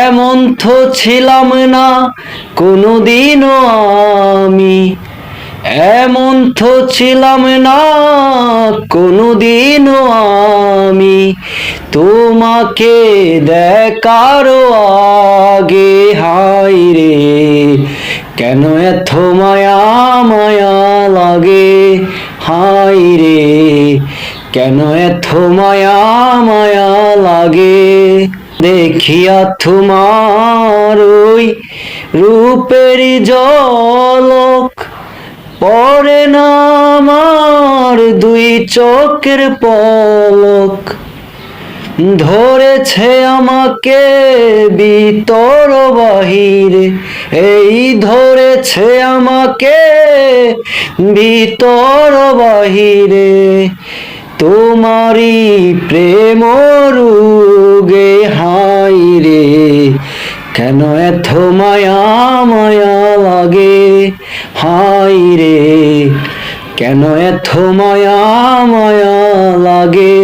এমন তো ছিলাম না কোনোদিনও আমি, এমন তো ছিলাম না কোনোদিনও আমি, তোমাকে দেখারও আগে। হায় রে, কেন এত মায়া মায়া লাগে। হায় রে, কেন এত মায়া মায়া লাগে। দেখিয়া তোমার ওই রূপেরই ঝলক পড়ে না আমার দুই চোখের পলক। ধরেছে আমাকে ভিতর বাহিরে, এই ধরেছে আমাকে ভিতর বাহিরে। তোমারই প্রেম রোগে। হায় রে, কেন এত মায়া মায়া লাগে। হায় রে, কেন এত মায়া মায়া লাগে।